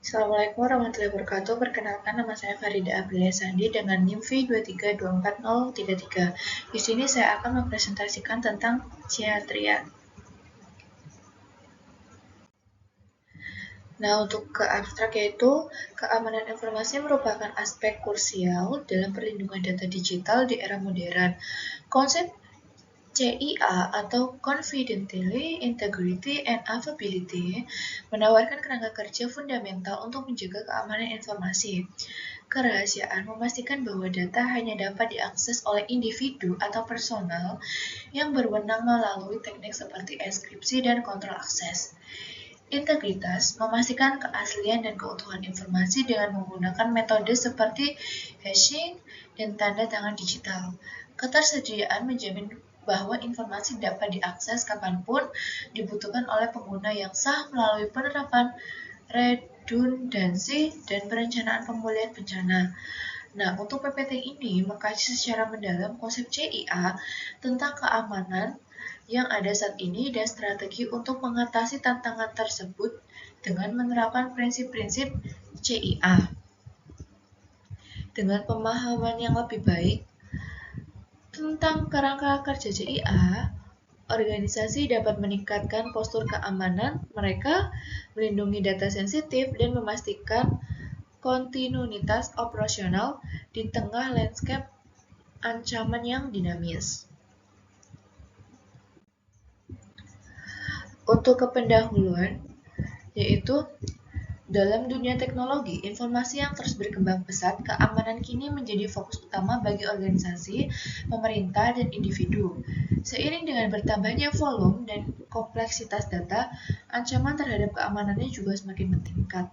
Assalamualaikum warahmatullahi wabarakatuh. Perkenalkan, nama saya Farida Aprilia Sandi dengan NIM V23244033. Di sini saya akan mempresentasikan tentang Geatria. Nah, untuk ke abstrak yaitu keamanan informasi merupakan aspek krusial dalam perlindungan data digital di era modern. Konsep CIA atau Confidentiality, Integrity, and Availability menawarkan kerangka kerja fundamental untuk menjaga keamanan informasi. Kerahasiaan memastikan bahwa data hanya dapat diakses oleh individu atau personal yang berwenang melalui teknik seperti enkripsi dan kontrol akses. Integritas memastikan keaslian dan keutuhan informasi dengan menggunakan metode seperti hashing dan tanda tangan digital. Ketersediaan menjamin bahwa informasi dapat diakses kapanpun dibutuhkan oleh pengguna yang sah melalui penerapan redundansi dan perencanaan pemulihan bencana. Nah, untuk PPT ini mengkaji secara mendalam konsep CIA tentang keamanan yang ada saat ini dan strategi untuk mengatasi tantangan tersebut dengan menerapkan prinsip-prinsip CIA. Dengan pemahaman yang lebih baik tentang kerangka kerja CIA, organisasi dapat meningkatkan postur keamanan mereka, melindungi data sensitif, dan memastikan kontinuitas operasional di tengah landscape ancaman yang dinamis. Untuk kependahuluan, yaitu dalam dunia teknologi, informasi yang terus berkembang pesat, keamanan kini menjadi fokus utama bagi organisasi, pemerintah, dan individu. Seiring dengan bertambahnya volume dan kompleksitas data, ancaman terhadap keamanannya juga semakin meningkat.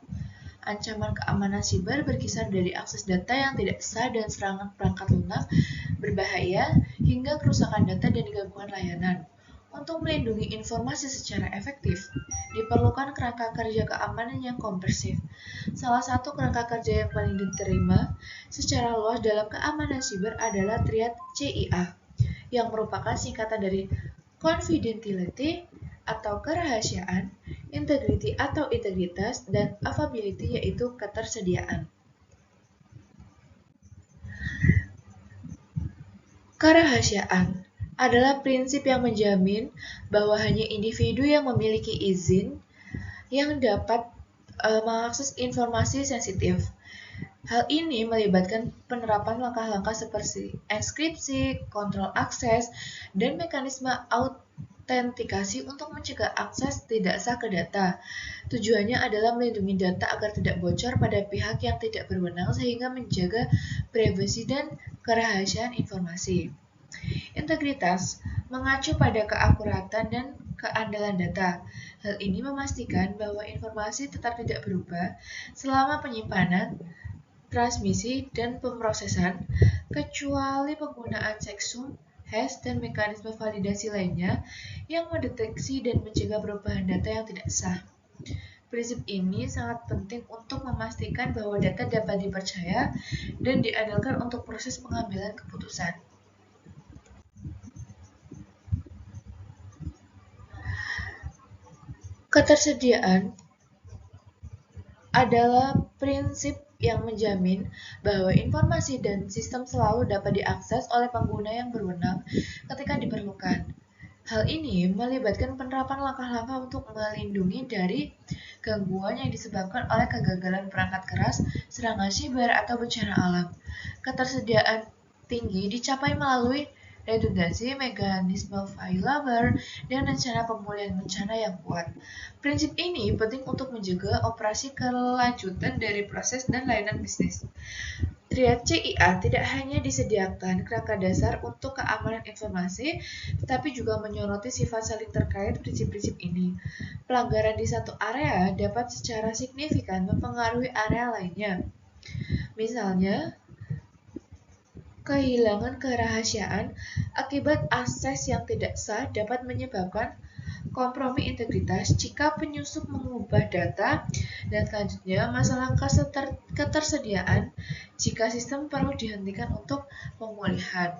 Ancaman keamanan siber berkisar dari akses data yang tidak sah dan serangan perangkat lunak berbahaya hingga kerusakan data dan gangguan layanan. Untuk melindungi informasi secara efektif, diperlukan kerangka kerja keamanan yang komprehensif. Salah satu kerangka kerja yang paling diterima secara luas dalam keamanan siber adalah triad CIA, yang merupakan singkatan dari confidentiality atau kerahasiaan, integrity atau integritas, dan availability yaitu ketersediaan. Kerahasiaan adalah prinsip yang menjamin bahwa hanya individu yang memiliki izin yang dapat mengakses informasi sensitif. Hal ini melibatkan penerapan langkah-langkah seperti enkripsi, kontrol akses, dan mekanisme autentikasi untuk mencegah akses tidak sah ke data. Tujuannya adalah melindungi data agar tidak bocor pada pihak yang tidak berwenang sehingga menjaga privasi dan kerahasiaan informasi. Integritas mengacu pada keakuratan dan keandalan data. Hal ini memastikan bahwa informasi tetap tidak berubah selama penyimpanan, transmisi, dan pemrosesan, kecuali penggunaan checksum, hash, dan mekanisme validasi lainnya yang mendeteksi dan mencegah perubahan data yang tidak sah. Prinsip ini sangat penting untuk memastikan bahwa data dapat dipercaya dan diandalkan untuk proses pengambilan keputusan. Ketersediaan adalah prinsip yang menjamin bahwa informasi dan sistem selalu dapat diakses oleh pengguna yang berwenang ketika diperlukan. Hal ini melibatkan penerapan langkah-langkah untuk melindungi dari gangguan yang disebabkan oleh kegagalan perangkat keras, serangan siber, atau bencana alam. Ketersediaan tinggi dicapai melalui redundansi, mekanisme failover, dan rencana pemulihan bencana yang kuat. Prinsip ini penting untuk menjaga operasi kelanjutan dari proses dan layanan bisnis. Triad CIA tidak hanya disediakan kerangka dasar untuk keamanan informasi, tetapi juga menyoroti sifat saling terkait prinsip-prinsip ini. Pelanggaran di satu area dapat secara signifikan mempengaruhi area lainnya. Misalnya, kehilangan kerahasiaan akibat akses yang tidak sah dapat menyebabkan kompromi integritas jika penyusup mengubah data, dan selanjutnya masalah ketersediaan jika sistem perlu dihentikan untuk pemulihan.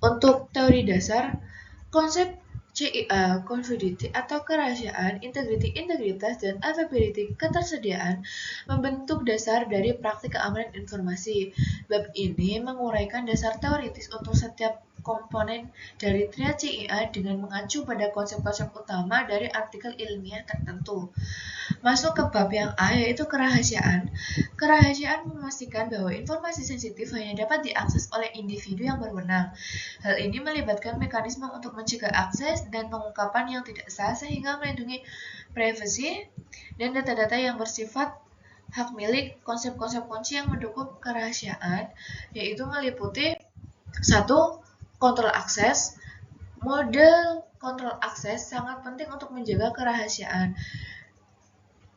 Untuk teori dasar, konsep CIA, confidentiality atau kerahasiaan, integrity, integritas, dan availability, ketersediaan, membentuk dasar dari praktik keamanan informasi. Bab ini menguraikan dasar teoritis untuk setiap komponen dari triad CIA dengan mengacu pada konsep-konsep utama dari artikel ilmiah tertentu. Masuk ke bab yang A, yaitu kerahasiaan. Kerahasiaan memastikan bahwa informasi sensitif hanya dapat diakses oleh individu yang berwenang. Hal ini melibatkan mekanisme untuk mencegah akses dan pengungkapan yang tidak sah sehingga melindungi privasi dan data-data yang bersifat hak milik. Konsep-konsep kunci yang mendukung kerahasiaan yaitu meliputi 1. Kontrol akses. Model kontrol akses sangat penting untuk menjaga kerahasiaan.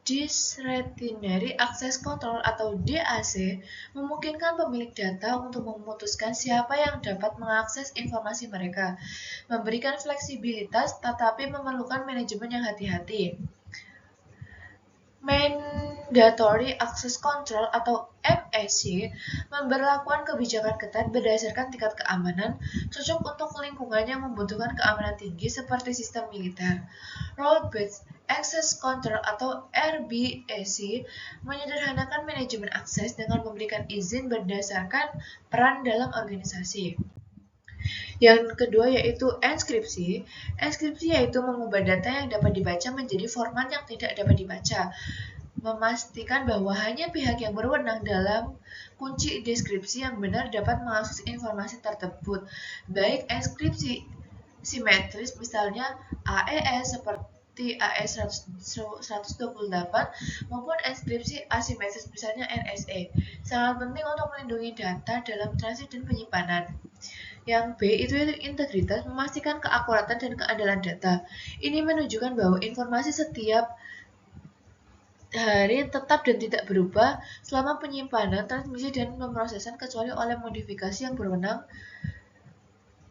Discretionary Access Control atau DAC memungkinkan pemilik data untuk memutuskan siapa yang dapat mengakses informasi mereka, memberikan fleksibilitas tetapi memerlukan manajemen yang hati-hati. Mandatory Access Control atau MAC memberlakukan kebijakan ketat berdasarkan tingkat keamanan cocok untuk lingkungan yang membutuhkan keamanan tinggi seperti sistem militer. Role-Based Access Control atau RBAC menyederhanakan manajemen akses dengan memberikan izin berdasarkan peran dalam organisasi. Yang kedua yaitu enskripsi. Enskripsi yaitu mengubah data yang dapat dibaca menjadi format yang tidak dapat dibaca, memastikan bahwa hanya pihak yang berwenang dalam kunci deskripsi yang benar dapat mengakses informasi tersebut, baik enskripsi simetris misalnya AES seperti AES 128 maupun enskripsi asimetris misalnya NSA. Sangat penting untuk melindungi data dalam transit dan penyimpanan. Yang B itu integritas, memastikan keakuratan dan keandalan data. Ini menunjukkan bahwa informasi setiap hari tetap dan tidak berubah selama penyimpanan, transmisi, dan pemrosesan kecuali oleh modifikasi yang berwenang.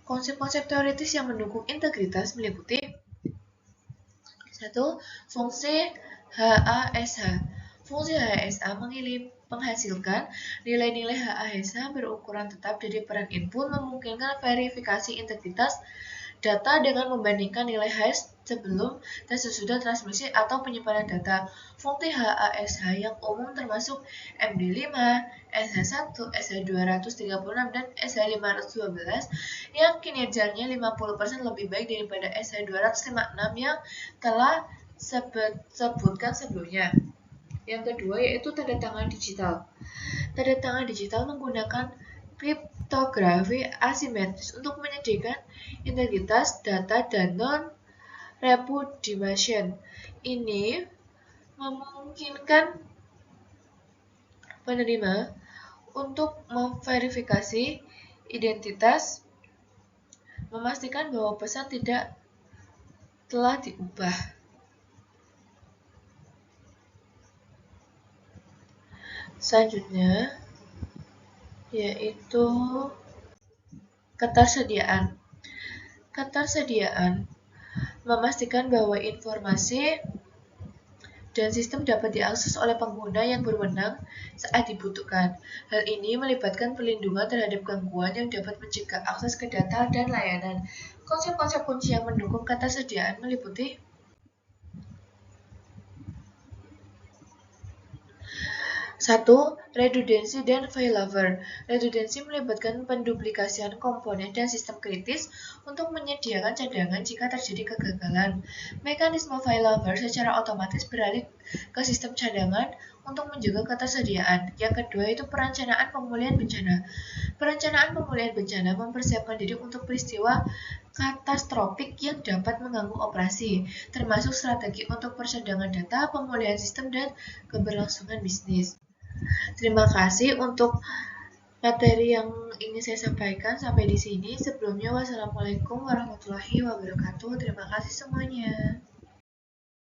Konsep-konsep teoritis yang mendukung integritas meliputi 1. Fungsi HASH. Fungsi HASH menghasilkan nilai-nilai HASH berukuran tetap dari peran input, memungkinkan verifikasi integritas data dengan membandingkan nilai hash sebelum dan sesudah transmisi atau penyimpanan data. Fungsi HASH yang umum termasuk MD5, SH1, SH236, dan SH512 yang kinerjanya 50% lebih baik daripada SH256 yang telah sebutkan sebelumnya. Yang kedua yaitu tanda tangan digital. Tanda tangan digital menggunakan kriptografi asimetris untuk menyediakan integritas data dan non-repudiation. Ini memungkinkan penerima untuk memverifikasi identitas, memastikan bahwa pesan tidak telah diubah. Selanjutnya yaitu ketersediaan. Ketersediaan memastikan bahwa informasi dan sistem dapat diakses oleh pengguna yang berwenang saat dibutuhkan. Hal ini melibatkan perlindungan terhadap gangguan yang dapat mencegah akses ke data dan layanan. Konsep-konsep kunci yang mendukung ketersediaan meliputi 1. Redundancy dan failover. Redundancy melibatkan penduplikasian komponen dan sistem kritis untuk menyediakan cadangan jika terjadi kegagalan. Mekanisme failover secara otomatis beralih ke sistem cadangan untuk menjaga ketersediaan. Yang kedua itu perencanaan pemulihan bencana. Perencanaan pemulihan bencana mempersiapkan diri untuk peristiwa katastrofik yang dapat mengganggu operasi, termasuk strategi untuk percadangan data, pemulihan sistem, dan keberlangsungan bisnis. Terima kasih untuk materi yang ingin saya sampaikan sampai di sini. Sebelumnya, wassalamualaikum warahmatullahi wabarakatuh. Terima kasih semuanya.